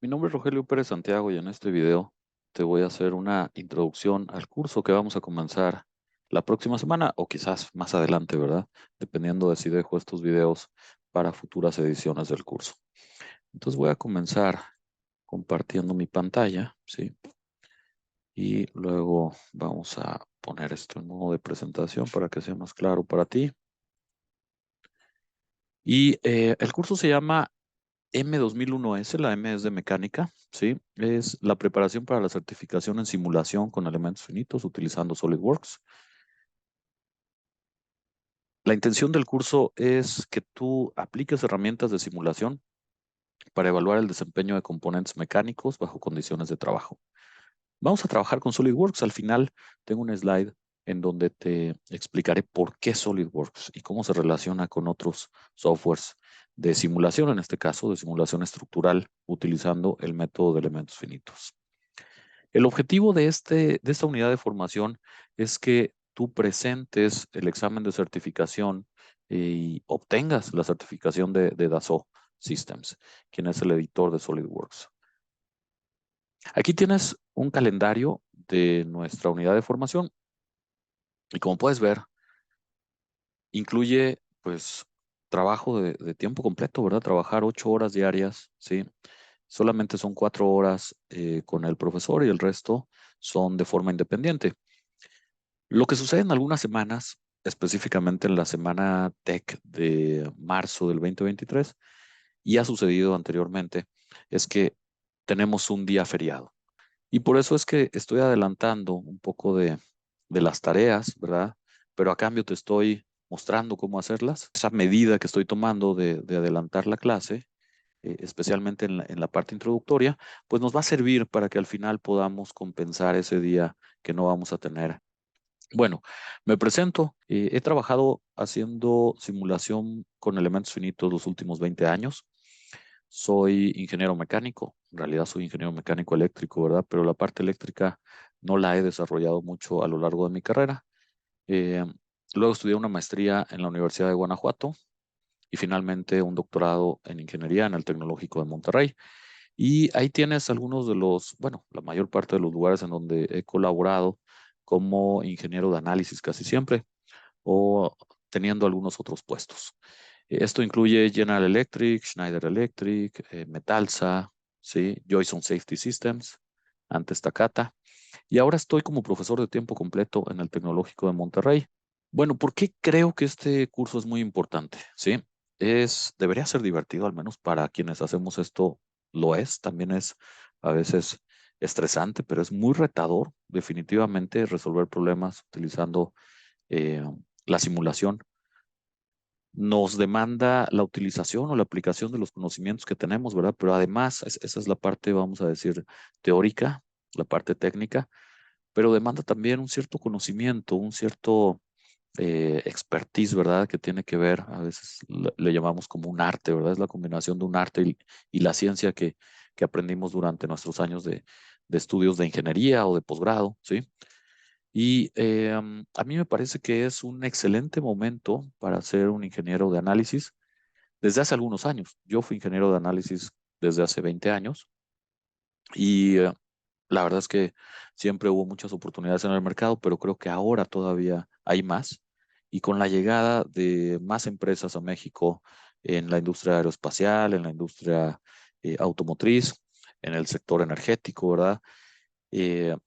Mi nombre es Rogelio Pérez Santiago y en este video te voy a hacer una introducción al curso que vamos a comenzar la próxima semana o quizás más adelante, ¿verdad? Dependiendo de si dejo estos videos para futuras ediciones del curso. Entonces voy a comenzar compartiendo mi pantalla, ¿sí? Y luego vamos a poner esto en modo de presentación para que sea más claro para ti. Y el curso se llama M2001S, la M es de mecánica, ¿sí? Es la preparación para la certificación en simulación con elementos finitos utilizando SolidWorks. La intención del curso es que tú apliques herramientas de simulación para evaluar el desempeño de componentes mecánicos bajo condiciones de trabajo. Vamos a trabajar con SolidWorks. Al final tengo un slide en donde te explicaré por qué SolidWorks y cómo se relaciona con otros softwares de simulación, en este caso de simulación estructural, utilizando el método de elementos finitos. El objetivo de esta unidad de formación es que tú presentes el examen de certificación y obtengas la certificación de Dassault Systems, quien es el editor de SolidWorks. Aquí tienes un calendario de nuestra unidad de formación y como puedes ver, incluye pues trabajo de tiempo completo, ¿verdad? Trabajar 8 horas diarias, ¿sí? Solamente son 4 horas con el profesor y el resto son de forma independiente. Lo que sucede en algunas semanas, específicamente en la semana Tech de marzo del 2023, y ha sucedido anteriormente, es que tenemos un día feriado. Y por eso es que estoy adelantando un poco de las tareas, ¿verdad? Pero a cambio te estoy mostrando cómo hacerlas. Esa medida que estoy tomando de adelantar la clase, especialmente en la parte introductoria, pues nos va a servir para que al final podamos compensar ese día que no vamos a tener. Bueno, me presento. He trabajado haciendo simulación con elementos finitos los últimos 20 años. Soy ingeniero mecánico, en realidad soy ingeniero mecánico eléctrico, ¿verdad? Pero la parte eléctrica no la he desarrollado mucho a lo largo de mi carrera. Eh, Luego estudié una maestría en la Universidad de Guanajuato y finalmente un doctorado en ingeniería en el Tecnológico de Monterrey. Y ahí tienes algunos de los, bueno, la mayor parte de los lugares en donde he colaborado como ingeniero de análisis casi siempre o teniendo algunos otros puestos. Esto incluye General Electric, Schneider Electric, Metalsa, ¿sí? Joyson Safety Systems, antes Takata. Y ahora estoy como profesor de tiempo completo en el Tecnológico de Monterrey. Bueno, ¿por qué creo que este curso es muy importante? ¿Sí? Debería ser divertido, al menos para quienes hacemos esto lo es. También es a veces estresante, pero es muy retador, definitivamente, resolver problemas utilizando eh, la simulación. Nos demanda la utilización o la aplicación de los conocimientos que tenemos, ¿verdad? Pero además, esa es la parte, vamos a decir, teórica, la parte técnica, pero demanda también un cierto conocimiento, un cierto expertise, ¿verdad? Que tiene que ver, a veces le llamamos como un arte, ¿verdad? Es la combinación de un arte y la ciencia que aprendimos durante nuestros años de estudios de ingeniería o de posgrado, ¿sí? Y a mí me parece que es un excelente momento para ser un ingeniero de análisis desde hace algunos años. Yo fui ingeniero de análisis desde hace 20 años y la verdad es que siempre hubo muchas oportunidades en el mercado, pero creo que ahora todavía hay más. Y con la llegada de más empresas a México en la industria aeroespacial, en la industria automotriz, en el sector energético, ¿verdad?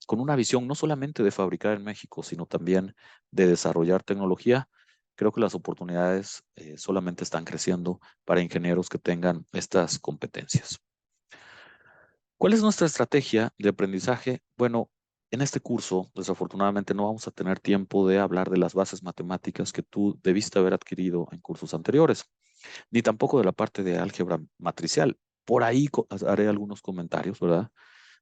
Con una visión no solamente de fabricar en México, sino también de desarrollar tecnología, creo que las oportunidades solamente están creciendo para ingenieros que tengan estas competencias. ¿Cuál es nuestra estrategia de aprendizaje? Bueno, en este curso, desafortunadamente, no vamos a tener tiempo de hablar de las bases matemáticas que tú debiste haber adquirido en cursos anteriores, ni tampoco de la parte de álgebra matricial. Por ahí haré algunos comentarios, ¿verdad?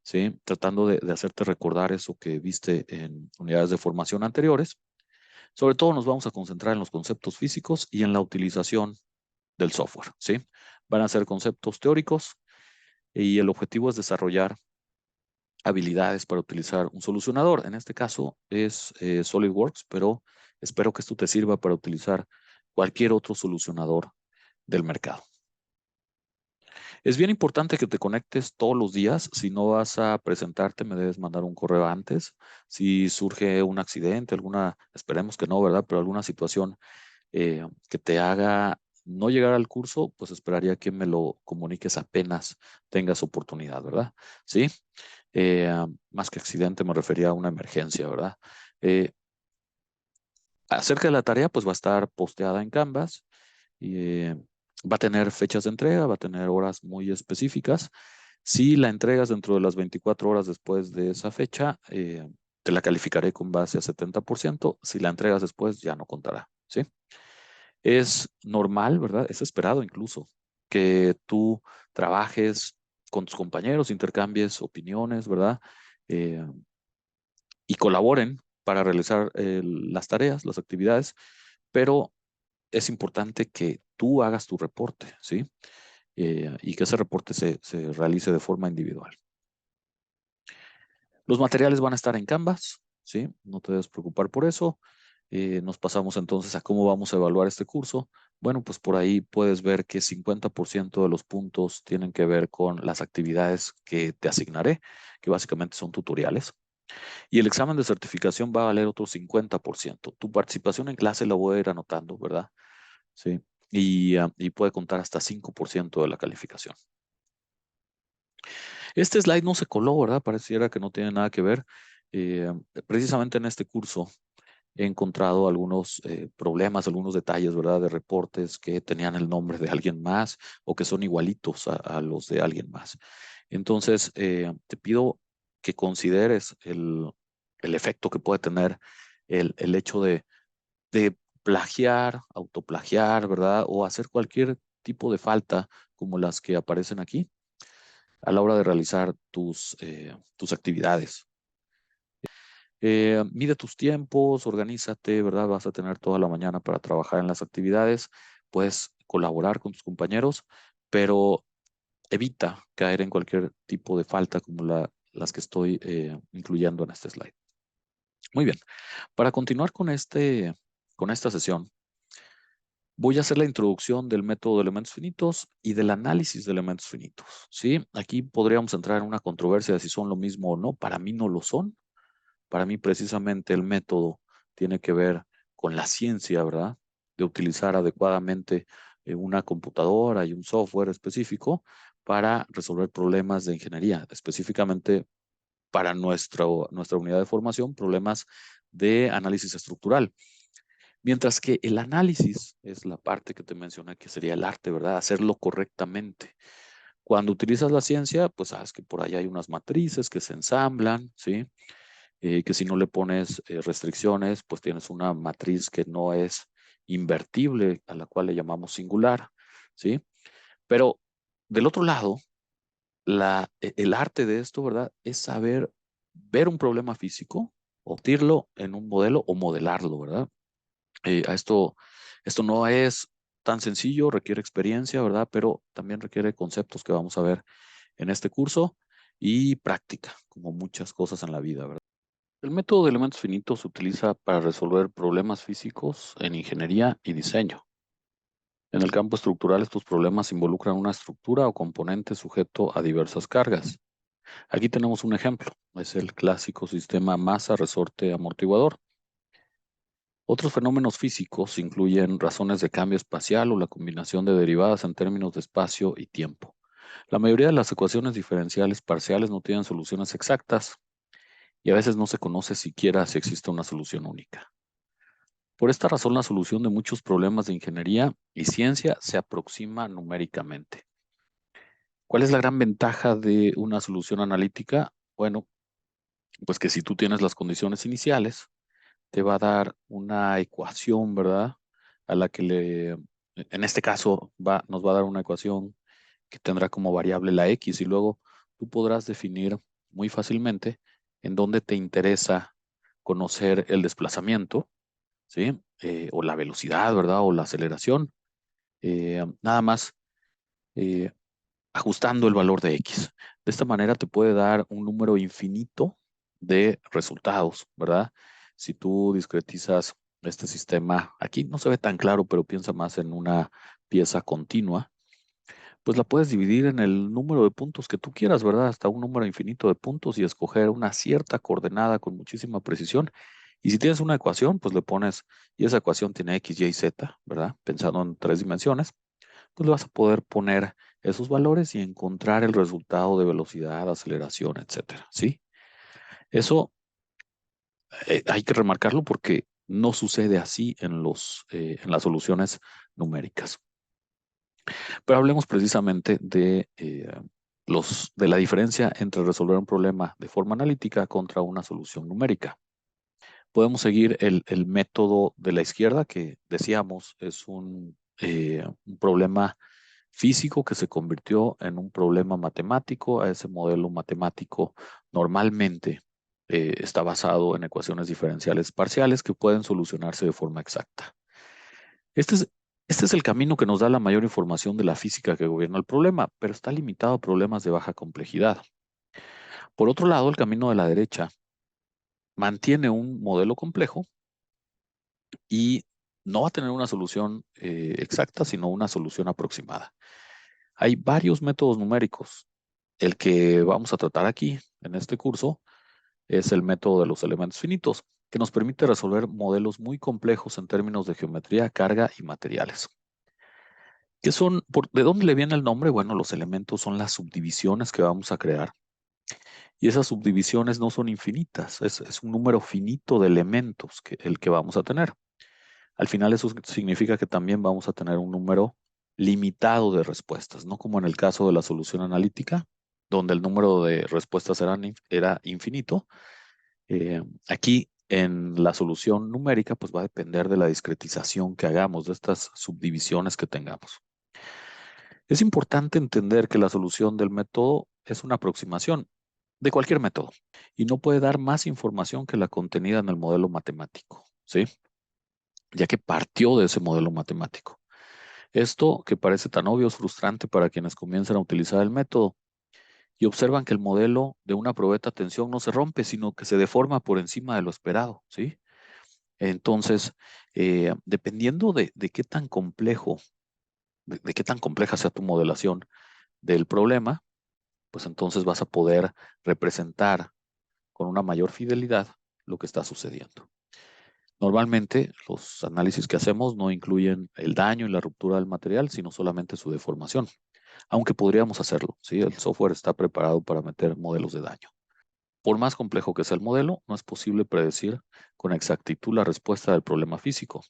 Sí, tratando de hacerte recordar eso que viste en unidades de formación anteriores. Sobre todo nos vamos a concentrar en los conceptos físicos y en la utilización del software, ¿sí? Van a ser conceptos teóricos y el objetivo es desarrollar habilidades para utilizar un solucionador. En este caso es SolidWorks, pero espero que esto te sirva para utilizar cualquier otro solucionador del mercado. Es bien importante que te conectes todos los días. Si no vas a presentarte, me debes mandar un correo antes. Si surge un accidente, esperemos que no, ¿verdad? Pero alguna situación que te haga no llegar al curso, pues esperaría que me lo comuniques apenas tengas oportunidad, ¿verdad? Sí. Más que accidente me refería a una emergencia, ¿verdad? Eh, Acerca de la tarea, pues va a estar posteada en Canvas y va a tener fechas de entrega, va a tener horas muy específicas. Si la entregas dentro de las 24 horas después de esa fecha, te la calificaré con base a 70%. Si la entregas después, ya no contará, ¿sí? Es normal, ¿verdad? Es esperado incluso que tú trabajes con tus compañeros, intercambies opiniones, ¿verdad? Eh, y colaboren para realizar las tareas, las actividades, pero es importante que tú hagas tu reporte, ¿sí? Y que ese reporte se realice de forma individual. Los materiales van a estar en Canvas, ¿sí? No te debes preocupar por eso. Nos pasamos entonces a cómo vamos a evaluar este curso. Bueno, pues por ahí puedes ver que 50% de los puntos tienen que ver con las actividades que te asignaré, que básicamente son tutoriales. Y el examen de certificación va a valer otro 50%. Tu participación en clase la voy a ir anotando, ¿verdad? Sí. Y puede contar hasta 5% de la calificación. Este slide no se coló, ¿verdad? Pareciera que no tiene nada que ver. Eh, Precisamente en este curso he encontrado algunos problemas, algunos detalles, ¿verdad? De reportes que tenían el nombre de alguien más o que son igualitos a los de alguien más. Entonces, te pido que consideres el efecto que puede tener el hecho de plagiar, autoplagiar, ¿verdad? O hacer cualquier tipo de falta como las que aparecen aquí a la hora de realizar tus actividades. Mide tus tiempos, organízate, ¿verdad? Vas a tener toda la mañana para trabajar en las actividades, puedes colaborar con tus compañeros, pero evita caer en cualquier tipo de falta como las que estoy incluyendo en este slide. Muy bien, para continuar con esta sesión, voy a hacer la introducción del método de elementos finitos y del análisis de elementos finitos, ¿sí? Aquí podríamos entrar en una controversia de si son lo mismo o no. Para mí no lo son. Para mí precisamente el método tiene que ver con la ciencia, ¿verdad? De utilizar adecuadamente una computadora y un software específico para resolver problemas de ingeniería, específicamente para nuestra unidad de formación, problemas de análisis estructural. Mientras que el análisis es la parte que te mencioné, que sería el arte, ¿verdad? Hacerlo correctamente. Cuando utilizas la ciencia, pues sabes que por ahí hay unas matrices que se ensamblan, ¿sí? Que si no le pones restricciones, pues tienes una matriz que no es invertible, a la cual le llamamos singular, ¿sí? Pero del otro lado, el arte de esto, ¿verdad? Es saber ver un problema físico, obtirlo en un modelo o modelarlo, ¿verdad? Esto no es tan sencillo, requiere experiencia, ¿verdad? Pero también requiere conceptos que vamos a ver en este curso y práctica, como muchas cosas en la vida, ¿verdad? El método de elementos finitos se utiliza para resolver problemas físicos en ingeniería y diseño. En el campo estructural, estos problemas involucran una estructura o componente sujeto a diversas cargas. Aquí tenemos un ejemplo, es el clásico sistema masa-resorte-amortiguador. Otros fenómenos físicos incluyen razones de cambio espacial o la combinación de derivadas en términos de espacio y tiempo. La mayoría de las ecuaciones diferenciales parciales no tienen soluciones exactas y a veces no se conoce siquiera si existe una solución única. Por esta razón, la solución de muchos problemas de ingeniería y ciencia se aproxima numéricamente. ¿Cuál es la gran ventaja de una solución analítica? Bueno, pues que si tú tienes las condiciones iniciales, te va a dar una ecuación, ¿verdad? A la que en este caso, nos va a dar una ecuación que tendrá como variable la X y luego tú podrás definir muy fácilmente en dónde te interesa conocer el desplazamiento, ¿sí? O la velocidad, ¿verdad? O la aceleración. Nada más eh, ajustando el valor de X. De esta manera te puede dar un número infinito de resultados, ¿verdad? Si tú discretizas este sistema, aquí no se ve tan claro, pero piensa más en una pieza continua, pues la puedes dividir en el número de puntos que tú quieras, ¿verdad? Hasta un número infinito de puntos y escoger una cierta coordenada con muchísima precisión. Y si tienes una ecuación, pues le pones, y esa ecuación tiene x, y, z, ¿verdad? Pensando en 3 dimensiones, pues le vas a poder poner esos valores y encontrar el resultado de velocidad, aceleración, etcétera, ¿sí? Eso hay que remarcarlo porque no sucede así en las soluciones numéricas. Pero hablemos precisamente de la diferencia entre resolver un problema de forma analítica contra una solución numérica. Podemos seguir el método de la izquierda, que decíamos es un problema físico que se convirtió en un problema matemático. A ese modelo matemático normalmente está basado en ecuaciones diferenciales parciales que pueden solucionarse de forma exacta. Este es, este es el camino que nos da la mayor información de la física que gobierna el problema, pero está limitado a problemas de baja complejidad. Por otro lado, el camino de la derecha mantiene un modelo complejo y no va a tener una solución exacta, sino una solución aproximada. Hay varios métodos numéricos. El que vamos a tratar aquí en este curso es el método de los elementos finitos, que nos permite resolver modelos muy complejos en términos de geometría, carga y materiales. ¿De dónde le viene el nombre? Bueno, los elementos son las subdivisiones que vamos a crear y esas subdivisiones no son infinitas, es un número finito de elementos el que vamos a tener. Al final eso significa que también vamos a tener un número limitado de respuestas, no como en el caso de la solución analítica, donde el número de respuestas era infinito. Aquí en la solución numérica, pues va a depender de la discretización que hagamos, de estas subdivisiones que tengamos. Es importante entender que la solución del método es una aproximación de cualquier método y no puede dar más información que la contenida en el modelo matemático, ¿sí? Ya que partió de ese modelo matemático. Esto que parece tan obvio es frustrante para quienes comienzan a utilizar el método y observan que el modelo de una probeta tensión no se rompe, sino que se deforma por encima de lo esperado, ¿sí? Entonces, dependiendo de qué tan complejo, de qué tan compleja sea tu modelación del problema, pues entonces vas a poder representar con una mayor fidelidad lo que está sucediendo. Normalmente los análisis que hacemos no incluyen el daño y la ruptura del material, sino solamente su deformación, aunque podríamos hacerlo, ¿sí? El software está preparado para meter modelos de daño. Por más complejo que sea el modelo, no es posible predecir con exactitud la respuesta del problema físico,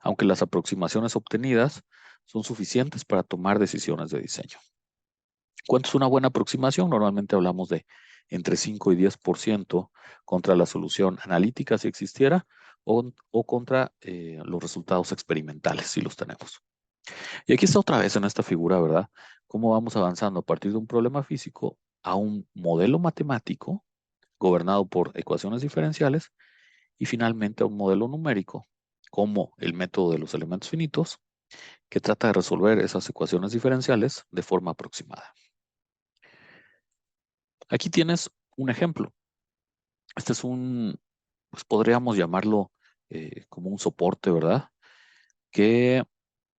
aunque las aproximaciones obtenidas son suficientes para tomar decisiones de diseño. ¿Cuánto es una buena aproximación? Normalmente hablamos de entre 5 y 10% contra la solución analítica si existiera o contra los resultados experimentales si los tenemos. Y aquí está otra vez en esta figura, ¿verdad? Cómo vamos avanzando a partir de un problema físico a un modelo matemático gobernado por ecuaciones diferenciales y finalmente a un modelo numérico como el método de los elementos finitos que trata de resolver esas ecuaciones diferenciales de forma aproximada. Aquí tienes un ejemplo. Este es pues podríamos llamarlo como un soporte, ¿verdad? Que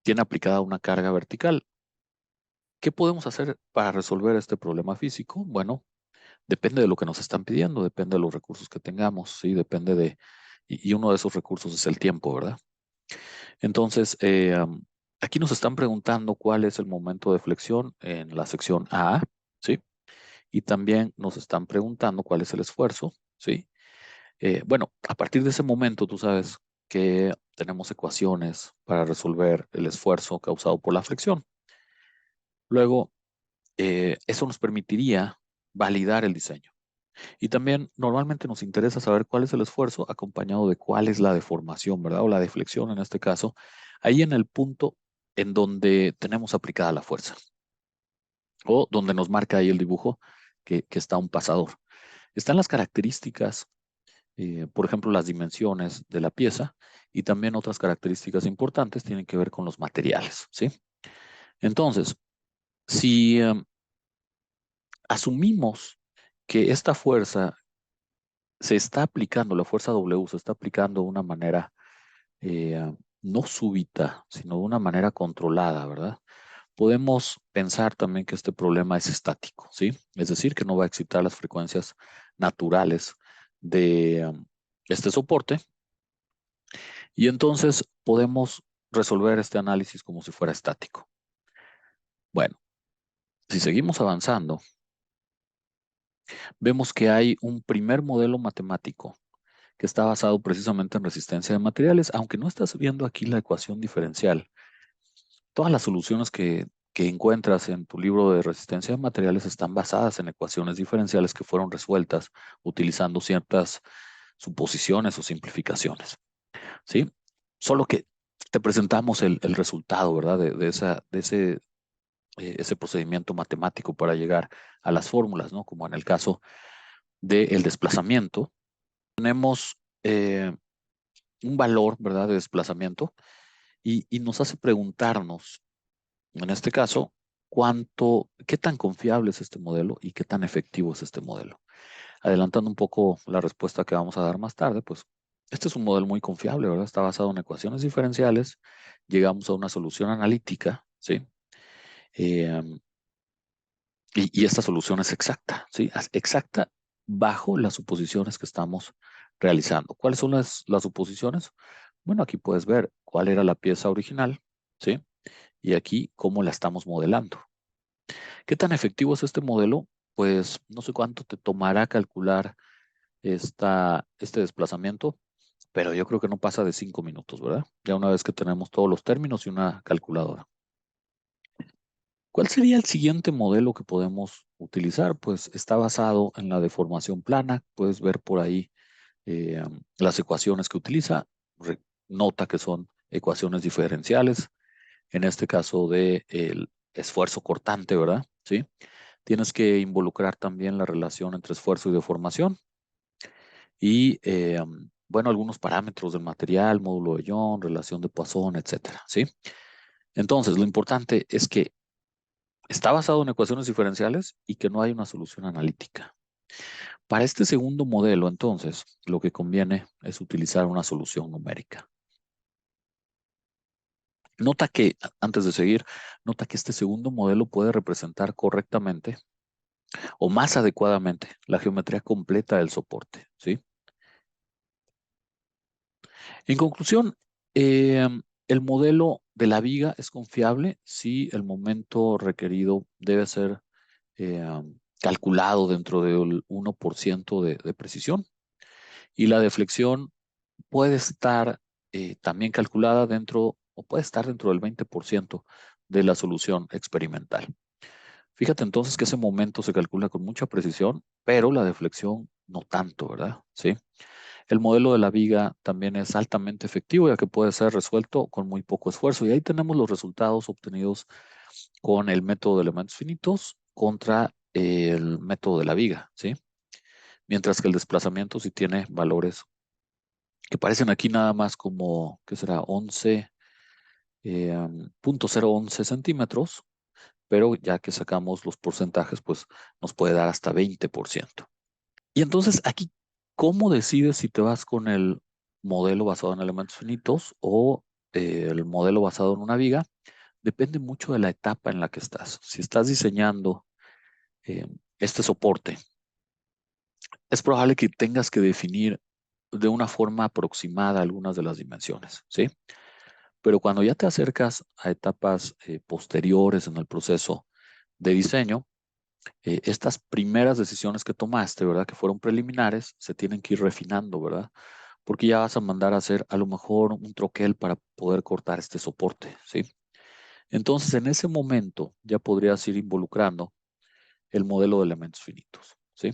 tiene aplicada una carga vertical. ¿Qué podemos hacer para resolver este problema físico? Bueno, depende de lo que nos están pidiendo, depende de los recursos que tengamos, ¿sí? Y uno de esos recursos es el tiempo, ¿verdad? Entonces, aquí nos están preguntando cuál es el momento de flexión en la sección A, ¿sí? Y también nos están preguntando cuál es el esfuerzo, ¿sí? Bueno, a partir de ese momento tú sabes que tenemos ecuaciones para resolver el esfuerzo causado por la flexión. Luego, eso nos permitiría validar el diseño. Y también normalmente nos interesa saber cuál es el esfuerzo acompañado de cuál es la deformación, ¿verdad? O la deflexión en este caso, ahí en el punto en donde tenemos aplicada la fuerza o donde nos marca ahí el dibujo que está un pasador. Están las características, por ejemplo, las dimensiones de la pieza y también otras características importantes tienen que ver con los materiales, ¿sí? Entonces, si asumimos que esta fuerza se está aplicando, la fuerza W se está aplicando de una manera no súbita, sino de una manera controlada, ¿verdad? podemos pensar también que este problema es estático, ¿sí? Es decir, que no va a excitar las frecuencias naturales de este soporte. Y entonces podemos resolver este análisis como si fuera estático. Bueno, si seguimos avanzando, vemos que hay un primer modelo matemático que está basado precisamente en resistencia de materiales, aunque no estás viendo aquí la ecuación diferencial. Todas las soluciones que encuentras en tu libro de resistencia de materiales están basadas en ecuaciones diferenciales que fueron resueltas utilizando ciertas suposiciones o simplificaciones, ¿sí? Solo que te presentamos el resultado, ¿verdad? Ese procedimiento matemático para llegar a las fórmulas, ¿no? Como en el caso del desplazamiento. Tenemos un valor, ¿verdad? De desplazamiento y nos hace preguntarnos, en este caso, qué tan confiable es este modelo y qué tan efectivo es este modelo. Adelantando un poco la respuesta que vamos a dar más tarde, pues este es un modelo muy confiable, ¿verdad? Está basado en ecuaciones diferenciales, llegamos a una solución analítica, ¿sí? Eh, y esta solución es exacta, ¿sí? Es exacta bajo las suposiciones que estamos realizando. ¿Cuáles son las suposiciones? Bueno, aquí puedes ver cuál era la pieza original, ¿sí? Y aquí cómo la estamos modelando. ¿Qué tan efectivo es este modelo? Pues no sé cuánto te tomará calcular este desplazamiento, pero yo creo que no pasa de 5 minutos, ¿verdad? Ya una vez que tenemos todos los términos y una calculadora. ¿Cuál sería el siguiente modelo que podemos utilizar? Pues está basado en la deformación plana. Puedes ver por ahí las ecuaciones que utiliza. Nota que son ecuaciones diferenciales. En este caso de el esfuerzo cortante, ¿verdad? Sí. Tienes que involucrar también la relación entre esfuerzo y deformación y, bueno, algunos parámetros del material, módulo de Young, relación de Poisson, etcétera, ¿sí? Entonces, lo importante es que está basado en ecuaciones diferenciales y que no hay una solución analítica. Para este segundo modelo, entonces, lo que conviene es utilizar una solución numérica. Nota que, antes de seguir, nota que este segundo modelo puede representar correctamente o más adecuadamente la geometría completa del soporte, ¿sí? En conclusión, el modelo de la viga es confiable si el momento requerido debe ser calculado dentro del 1% de precisión y la deflexión puede estar también calculada dentro o puede estar dentro del 20% de la solución experimental. Fíjate entonces que ese momento se calcula con mucha precisión, pero la deflexión no tanto, ¿verdad? Sí. El modelo de la viga también es altamente efectivo ya que puede ser resuelto con muy poco esfuerzo. Y ahí tenemos los resultados obtenidos con el método de elementos finitos contra el método de la viga, ¿sí? Mientras que el desplazamiento sí tiene valores que parecen aquí nada más como, ¿qué será? 11.011 centímetros, pero ya que sacamos los porcentajes, pues nos puede dar hasta 20%. Y entonces aquí, ¿cómo decides si te vas con el modelo basado en elementos finitos o el modelo basado en una viga? Depende mucho de la etapa en la que estás. Si estás diseñando eh, este soporte, es probable que tengas que definir de una forma aproximada algunas de las dimensiones, ¿sí? Pero cuando ya te acercas a etapas posteriores en el proceso de diseño, estas primeras decisiones que tomaste, ¿verdad? Que fueron preliminares, se tienen que ir refinando, ¿verdad? Porque ya vas a mandar a hacer a lo mejor un troquel para poder cortar este soporte, ¿sí? Entonces, en ese momento ya podrías ir involucrando el modelo de elementos finitos, ¿sí?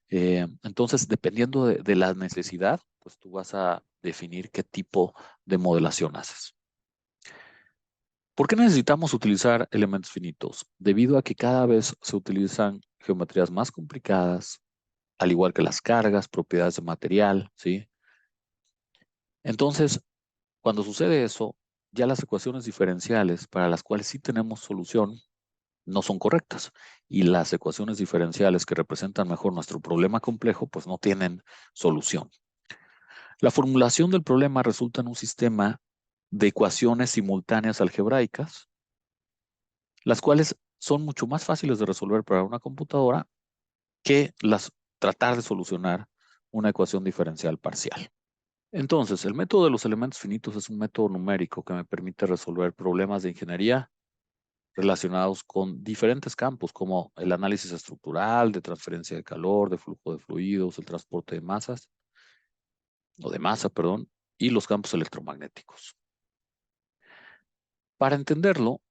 Entonces, dependiendo de la necesidad, pues tú vas a definir qué tipo de modelación haces. ¿Por qué necesitamos utilizar elementos finitos? Debido a que cada vez se utilizan geometrías más complicadas, al igual que las cargas, propiedades de material, ¿sí? Entonces, cuando sucede eso, ya las ecuaciones diferenciales para las cuales sí tenemos solución no son correctas. Y las ecuaciones diferenciales que representan mejor nuestro problema complejo, pues no tienen solución. La formulación del problema resulta en un sistema de ecuaciones simultáneas algebraicas las cuales son mucho más fáciles de resolver para una computadora que tratar de solucionar una ecuación diferencial parcial. Entonces, el método de los elementos finitos es un método numérico que me permite resolver problemas de ingeniería relacionados con diferentes campos, como el análisis estructural, de transferencia de calor, de flujo de fluidos, el transporte de masas, o de masa, perdón, y los campos electromagnéticos. Para entenderlo,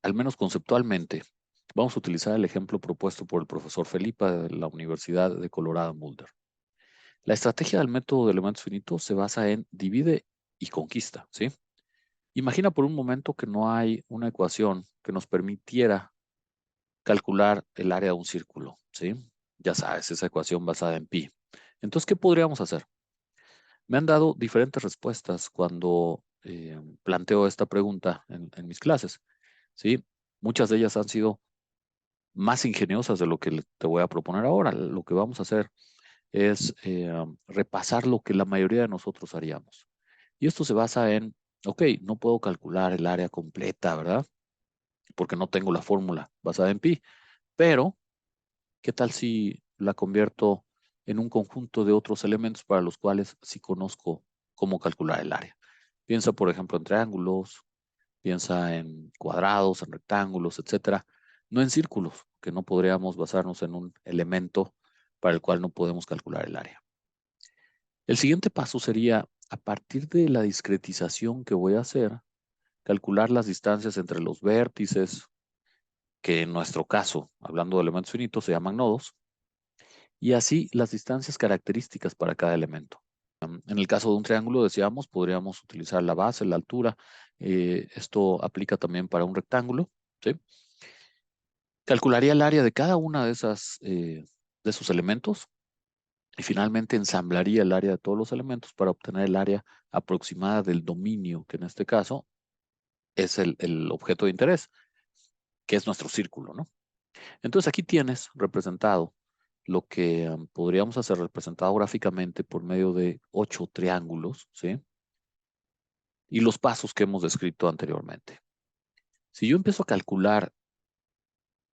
al menos conceptualmente, vamos a utilizar el ejemplo propuesto por el profesor Felipa de la Universidad de Colorado Boulder. La estrategia del método de elementos finitos se basa en divide y conquista, ¿sí? Imagina por un momento que no hay una ecuación que nos permitiera calcular el área de un círculo, ¿sí? Ya sabes, esa ecuación basada en pi. Entonces, ¿qué podríamos hacer? Me han dado diferentes respuestas cuando planteo esta pregunta en mis clases, ¿sí? Muchas de ellas han sido más ingeniosas de lo que te voy a proponer ahora. Lo que vamos a hacer es repasar lo que la mayoría de nosotros haríamos. Y esto se basa en, ok, no puedo calcular el área completa, ¿verdad? Porque no tengo la fórmula basada en pi, pero ¿qué tal si la convierto en un conjunto de otros elementos para los cuales sí conozco cómo calcular el área? Piensa, por ejemplo, en triángulos, piensa en cuadrados, en rectángulos, etcétera, no en círculos, que no podríamos basarnos en un elemento para el cual no podemos calcular el área. El siguiente paso sería, a partir de la discretización que voy a hacer, calcular las distancias entre los vértices, que en nuestro caso, hablando de elementos finitos, se llaman nodos, y así las distancias características para cada elemento. En el caso de un triángulo, decíamos, podríamos utilizar la base, la altura. Esto aplica también para un rectángulo, ¿sí? Calcularía el área de cada una de esos elementos y finalmente ensamblaría el área de todos los elementos para obtener el área aproximada del dominio, que en este caso es el objeto de interés, que es nuestro círculo, ¿no? Entonces aquí tienes representado lo que podríamos hacer representado gráficamente por medio de 8 triángulos, ¿sí? Y los pasos que hemos descrito anteriormente. Si yo empiezo a calcular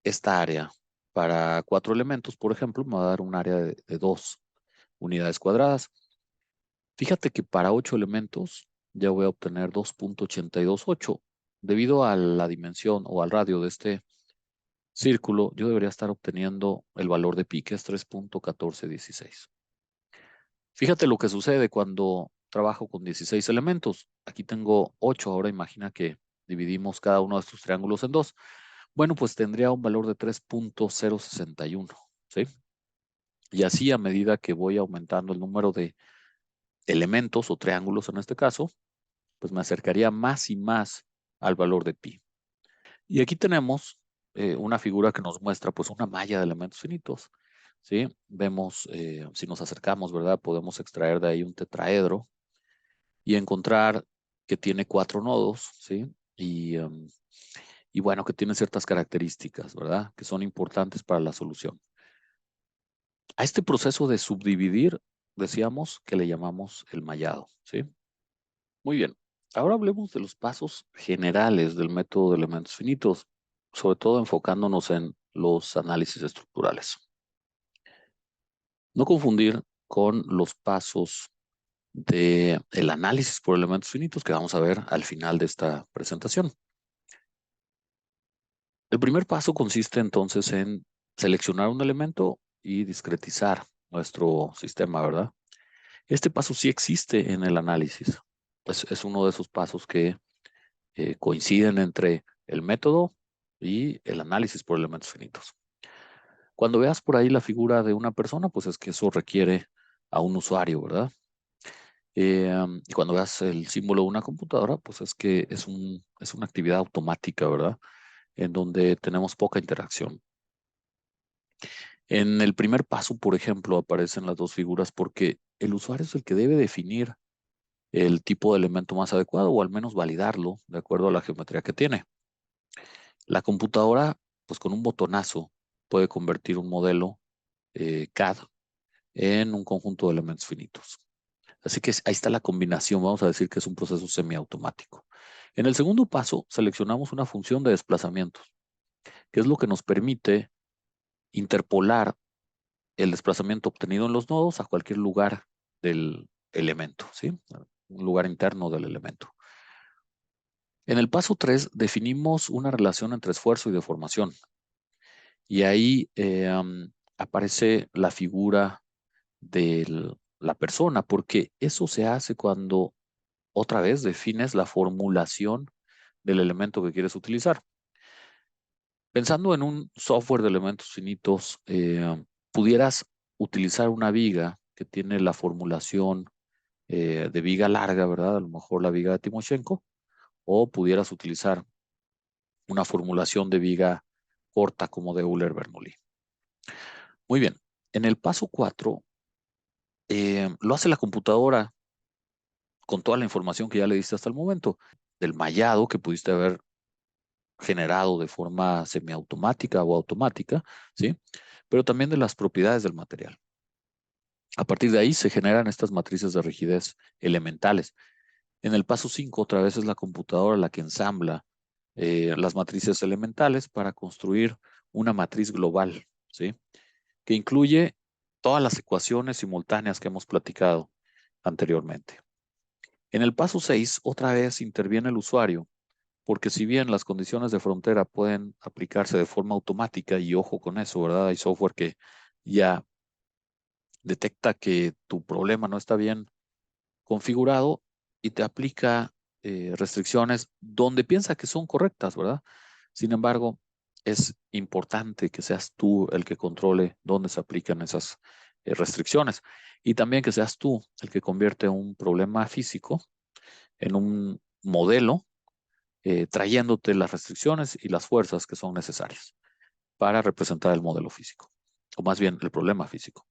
esta área para 4 elementos, por ejemplo, me va a dar un área de 2 unidades cuadradas. Fíjate que para 8 elementos ya voy a obtener 2.828. Debido a la dimensión o al radio de este círculo, yo debería estar obteniendo el valor de pi, que es 3.1416. Fíjate lo que sucede cuando trabajo con 16 elementos. Aquí tengo 8. Ahora imagina que dividimos cada uno de estos triángulos en 2. Bueno, pues tendría un valor de 3.061, ¿sí? Y así a medida que voy aumentando el número de elementos o triángulos en este caso, pues me acercaría más y más al valor de pi. Y aquí tenemos una figura que nos muestra pues una malla de elementos finitos, ¿sí? Vemos, si nos acercamos, ¿verdad? Podemos extraer de ahí un tetraedro y encontrar que tiene 4 nodos, ¿sí? Y bueno, que tiene ciertas características, ¿verdad? Que son importantes para la solución. A este proceso de subdividir, decíamos que le llamamos el mallado, ¿sí? Muy bien. Ahora hablemos de los pasos generales del método de elementos finitos, sobre todo enfocándonos en los análisis estructurales. No confundir con los pasos del análisis por elementos finitos que vamos a ver al final de esta presentación. El primer paso consiste entonces en seleccionar un elemento y discretizar nuestro sistema, ¿verdad? Este paso sí existe en el análisis. Es uno de esos pasos que coinciden entre el método y el análisis por elementos finitos. Cuando veas por ahí la figura de una persona, pues es que eso requiere a un usuario, ¿verdad? Y cuando veas el símbolo de una computadora, pues es que es una actividad automática, ¿verdad? En donde tenemos poca interacción. En el primer paso, por ejemplo, aparecen las dos figuras porque el usuario es el que debe definir el tipo de elemento más adecuado o al menos validarlo de acuerdo a la geometría que tiene. La computadora, pues con un botonazo, puede convertir un modelo CAD en un conjunto de elementos finitos. Así que ahí está la combinación, vamos a decir que es un proceso semiautomático. En el segundo paso, seleccionamos una función de desplazamientos. que es lo que nos permite interpolar el desplazamiento obtenido en los nodos a cualquier lugar del elemento, ¿sí? Un lugar interno del elemento. En el paso 3 definimos una relación entre esfuerzo y deformación. Y ahí aparece la figura de la persona, porque eso se hace cuando otra vez defines la formulación del elemento que quieres utilizar. Pensando en un software de elementos finitos, pudieras utilizar una viga que tiene la formulación de viga larga, ¿verdad? A lo mejor la viga de Timoshenko, o pudieras utilizar una formulación de viga corta como de Euler-Bernoulli. Muy bien. En el paso 4, lo hace la computadora con toda la información que ya le diste hasta el momento, del mallado que pudiste haber generado de forma semiautomática o automática, ¿sí? Pero también de las propiedades del material. A partir de ahí se generan estas matrices de rigidez elementales. En el paso 5, otra vez es la computadora la que ensambla las matrices elementales para construir una matriz global, ¿sí? Que incluye todas las ecuaciones simultáneas que hemos platicado anteriormente. En el paso 6, otra vez interviene el usuario, porque si bien las condiciones de frontera pueden aplicarse de forma automática, y ojo con eso, ¿verdad? Hay software que ya detecta que tu problema no está bien configurado y te aplica restricciones donde piensa que son correctas, ¿verdad? Sin embargo, es importante que seas tú el que controle dónde se aplican esas restricciones y también que seas tú el que convierte un problema físico en un modelo, trayéndote las restricciones y las fuerzas que son necesarias para representar el modelo físico, o más bien el problema físico.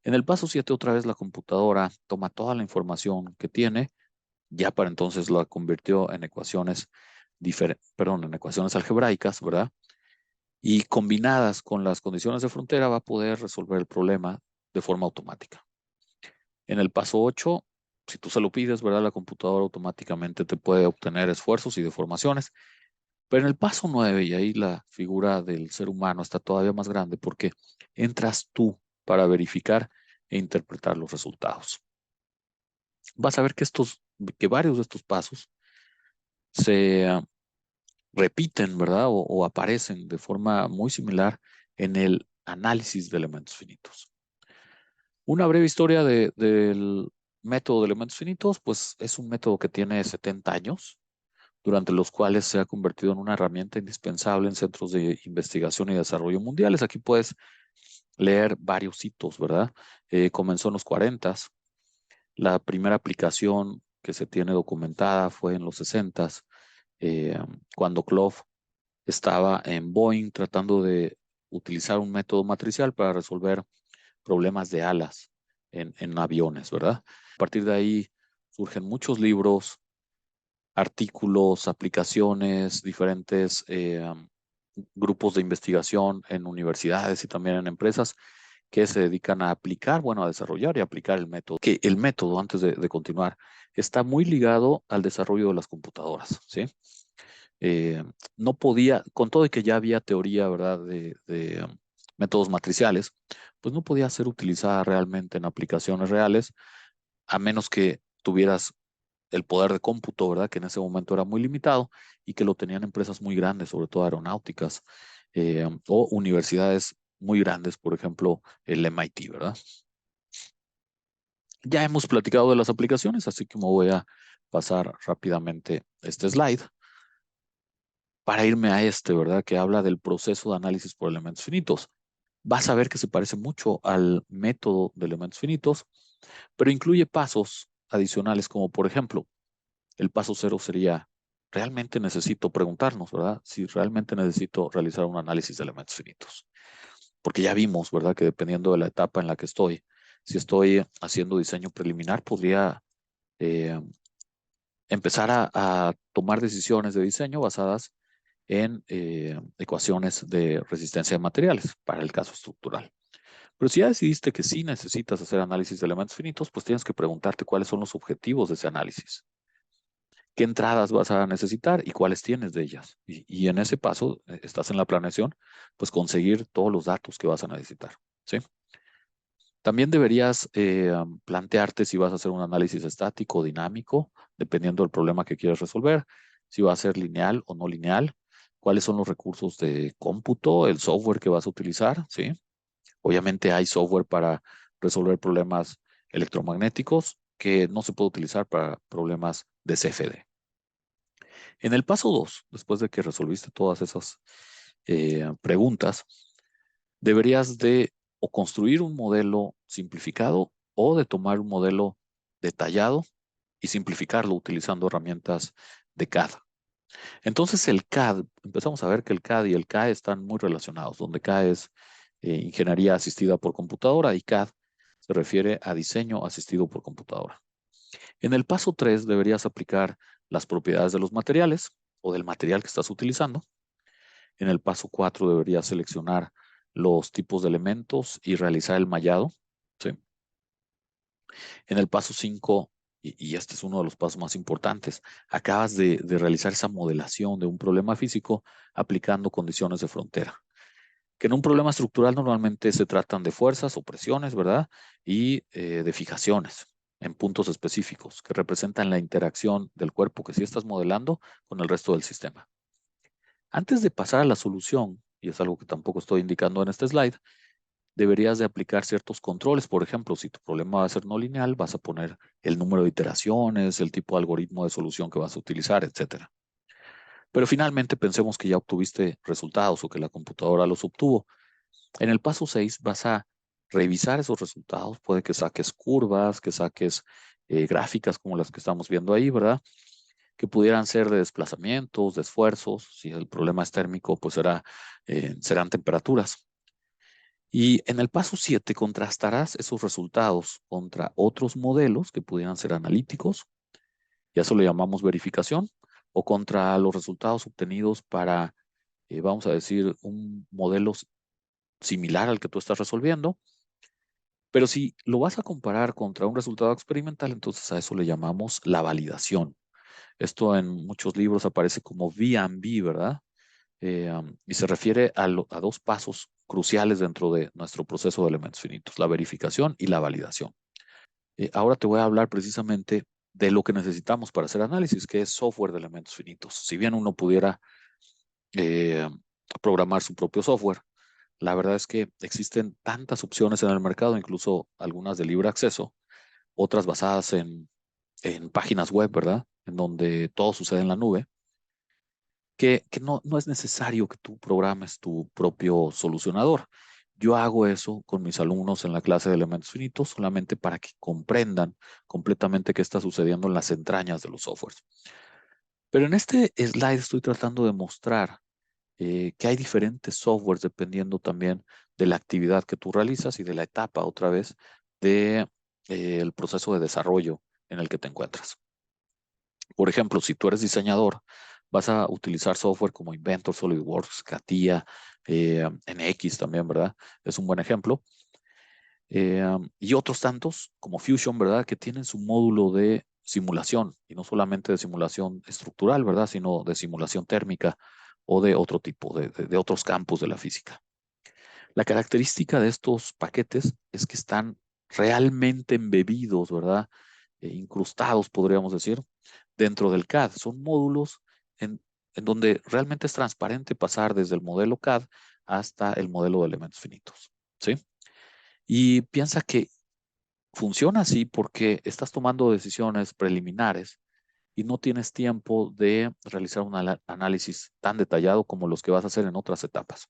En el paso 7, otra vez la computadora toma toda la información que tiene, ya para entonces la convirtió en ecuaciones en ecuaciones algebraicas, ¿verdad? Y combinadas con las condiciones de frontera va a poder resolver el problema de forma automática. En el paso 8, si tú se lo pides, ¿verdad? La computadora automáticamente te puede obtener esfuerzos y deformaciones. Pero en el paso 9, y ahí la figura del ser humano está todavía más grande porque entras tú para verificar e interpretar los resultados. Vas a ver que varios de estos pasos se repiten, ¿verdad? O aparecen de forma muy similar en el análisis de elementos finitos. Una breve historia del método de elementos finitos, pues es un método que tiene 70 años, durante los cuales se ha convertido en una herramienta indispensable en centros de investigación y desarrollo mundiales. Aquí puedes leer varios hitos, ¿verdad? Comenzó en los 40. La primera aplicación que se tiene documentada fue en los 60, eh, cuando Clough estaba en Boeing tratando de utilizar un método matricial para resolver problemas de alas en aviones, ¿verdad? A partir de ahí surgen muchos libros, artículos, aplicaciones, diferentes grupos de investigación en universidades y también en empresas que se dedican a aplicar, bueno, a desarrollar y aplicar el método. Que el método, antes de continuar, está muy ligado al desarrollo de las computadoras, ¿sí? Eh, no podía, con todo y que ya había teoría, ¿verdad?, de métodos matriciales, pues no podía ser utilizada realmente en aplicaciones reales, a menos que tuvieras el poder de cómputo, ¿verdad? Que en ese momento era muy limitado y que lo tenían empresas muy grandes, sobre todo aeronáuticas, o universidades muy grandes, por ejemplo, el MIT, ¿verdad? Ya hemos platicado de las aplicaciones, así que me voy a pasar rápidamente este slide para irme a este, ¿verdad? Que habla del proceso de análisis por elementos finitos. Vas a ver que se parece mucho al método de elementos finitos, pero incluye pasos adicionales, como por ejemplo, el paso 0 sería, realmente necesito preguntarnos, ¿verdad? Si realmente necesito realizar un análisis de elementos finitos. Porque ya vimos, ¿verdad? Que dependiendo de la etapa en la que estoy, si estoy haciendo diseño preliminar, podría eh, empezar a tomar decisiones de diseño basadas en ecuaciones de resistencia de materiales para el caso estructural. Pero si ya decidiste que sí necesitas hacer análisis de elementos finitos, pues tienes que preguntarte cuáles son los objetivos de ese análisis. qué entradas vas a necesitar y cuáles tienes de ellas. Y en ese paso, estás en la planeación, pues conseguir todos los datos que vas a necesitar, ¿sí? También deberías plantearte si vas a hacer un análisis estático o dinámico, dependiendo del problema que quieres resolver, si va a ser lineal o no lineal, cuáles son los recursos de cómputo, el software que vas a utilizar, ¿sí? Obviamente hay software para resolver problemas electromagnéticos que no se puede utilizar para problemas de CFD. En el paso 2, después de que resolviste todas esas preguntas, deberías de o construir un modelo simplificado o de tomar un modelo detallado y simplificarlo utilizando herramientas de CAD. Entonces el CAD, empezamos a ver que el CAD y el CAE están muy relacionados, donde CAE es ingeniería asistida por computadora y CAD se refiere a diseño asistido por computadora. En el paso 3 deberías aplicar las propiedades de los materiales o del material que estás utilizando. En el paso 4 deberías seleccionar los tipos de elementos y realizar el mallado, ¿sí? En el paso 5, y este es uno de los pasos más importantes, acabas de realizar esa modelación de un problema físico aplicando condiciones de frontera. Que en un problema estructural normalmente se tratan de fuerzas o presiones, ¿verdad? Y de fijaciones en puntos específicos que representan la interacción del cuerpo que sí estás modelando con el resto del sistema. Antes de pasar a la solución, y es algo que tampoco estoy indicando en este slide, deberías de aplicar ciertos controles. Por ejemplo, si tu problema va a ser no lineal, vas a poner el número de iteraciones, el tipo de algoritmo de solución que vas a utilizar, etcétera. Pero finalmente pensemos que ya obtuviste resultados o que la computadora los obtuvo. En el paso 6 vas a revisar esos resultados. Puede que saques curvas, que saques gráficas como las que estamos viendo ahí, ¿verdad? Que pudieran ser de desplazamientos, de esfuerzos. Si el problema es térmico, pues serán temperaturas. Y en el paso 7 contrastarás esos resultados contra otros modelos que pudieran ser analíticos, ya eso lo llamamos verificación, o contra los resultados obtenidos para, vamos a decir, un modelo similar al que tú estás resolviendo. Pero si lo vas a comparar contra un resultado experimental, entonces a eso le llamamos la validación. Esto en muchos libros aparece como V&V, ¿verdad? Y se refiere a dos pasos cruciales dentro de nuestro proceso de elementos finitos, la verificación y la validación. Ahora te voy a hablar precisamente de lo que necesitamos para hacer análisis, que es software de elementos finitos. Si bien uno pudiera eh, programar su propio software, la verdad es que existen tantas opciones en el mercado, incluso algunas de libre acceso, otras basadas en páginas web, ¿verdad? En donde todo sucede en la nube, que no es necesario que tú programes tu propio solucionador. Yo hago eso con mis alumnos en la clase de elementos finitos solamente para que comprendan completamente qué está sucediendo en las entrañas de los softwares. Pero en este slide estoy tratando de mostrar que hay diferentes softwares dependiendo también de la actividad que tú realizas y de la etapa, otra vez, de, el proceso de desarrollo en el que te encuentras. Por ejemplo, si tú eres diseñador, vas a utilizar software como Inventor, SolidWorks, CATIA, NX también, ¿verdad? Es un buen ejemplo. Y otros tantos como Fusion, ¿verdad? Que tienen su módulo de simulación, y no solamente de simulación estructural, ¿verdad? Sino de simulación térmica o de otro tipo, de otros campos de la física. La característica de estos paquetes es que están realmente embebidos, ¿verdad? Incrustados, podríamos decir, dentro del CAD. Son módulos en, en donde realmente es transparente pasar desde el modelo CAD hasta el modelo de elementos finitos, ¿sí? Y piensa que funciona así porque estás tomando decisiones preliminares y no tienes tiempo de realizar un análisis tan detallado como los que vas a hacer en otras etapas.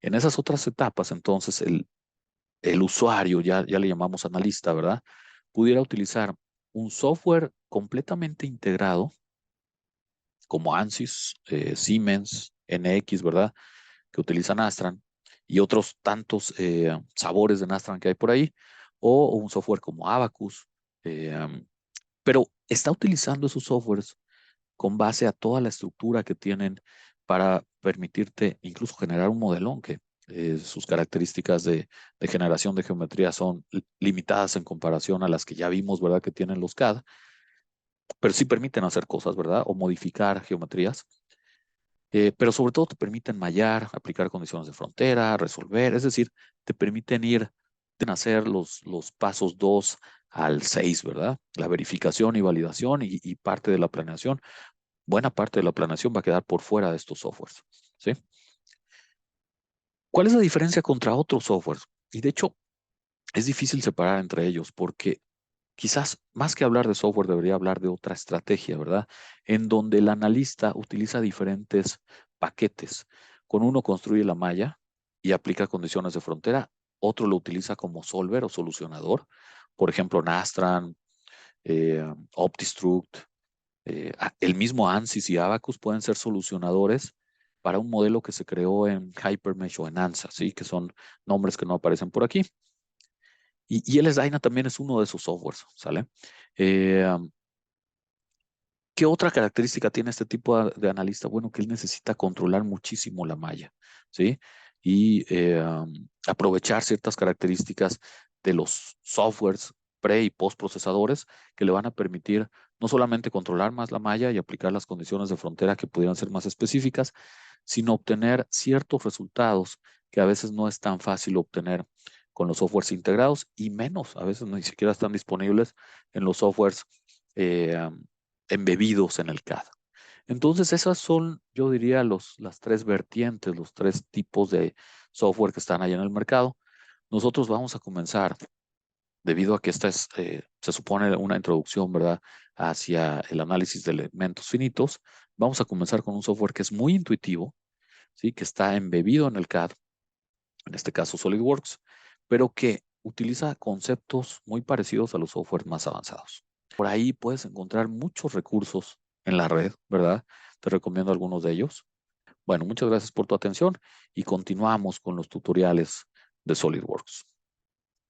En esas otras etapas, entonces, el usuario, ya le llamamos analista, ¿verdad? Pudiera utilizar un software completamente integrado como ANSYS, Siemens, NX, ¿verdad? Que utilizan Nastran y otros tantos sabores de Nastran que hay por ahí, o un software como Abacus, pero está utilizando esos softwares con base a toda la estructura que tienen para permitirte incluso generar un modelón que sus características de generación de geometría son limitadas en comparación a las que ya vimos, ¿verdad? Que tienen los CAD, pero sí permiten hacer cosas, ¿verdad? O modificar geometrías. Pero sobre todo te permiten mallar, aplicar condiciones de frontera, resolver, es decir, te permiten hacer los pasos 2 al 6, ¿verdad? La verificación y validación y parte de la planeación. Buena parte de la planeación va a quedar por fuera de estos softwares, ¿sí? ¿Cuál es la diferencia contra otros softwares? Y de hecho, es difícil separar entre ellos porque quizás más que hablar de software debería hablar de otra estrategia, ¿verdad? En donde el analista utiliza diferentes paquetes. Con uno construye la malla y aplica condiciones de frontera, otro lo utiliza como solver o solucionador. Por ejemplo, Nastran, eh, OptiStruct, el mismo ANSYS y Abacus pueden ser solucionadores para un modelo que se creó en Hypermesh o en ANSA, ¿sí? Que son nombres que no aparecen por aquí. Y LS-DYNA también es uno de esos softwares, ¿sale? Eh, ¿Qué otra característica tiene este tipo de analista? Bueno, que él necesita controlar muchísimo la malla, ¿sí? Y aprovechar ciertas características de los softwares pre y post procesadores que le van a permitir no solamente controlar más la malla y aplicar las condiciones de frontera que pudieran ser más específicas, sino obtener ciertos resultados que a veces no es tan fácil obtener con los softwares integrados y menos, a veces ni siquiera están disponibles en los softwares eh, embebidos en el CAD. Entonces, esas son, yo diría, las tres vertientes, los tres tipos de software que están ahí en el mercado. Nosotros vamos a comenzar, debido a que esta es, se supone una introducción, ¿verdad?, hacia el análisis de elementos finitos, vamos a comenzar con un software que es muy intuitivo, ¿sí?, que está embebido en el CAD, en este caso SolidWorks, pero que utiliza conceptos muy parecidos a los softwares más avanzados. Por ahí puedes encontrar muchos recursos en la red, ¿verdad? Te recomiendo algunos de ellos. Bueno, muchas gracias por tu atención y continuamos con los tutoriales de SolidWorks.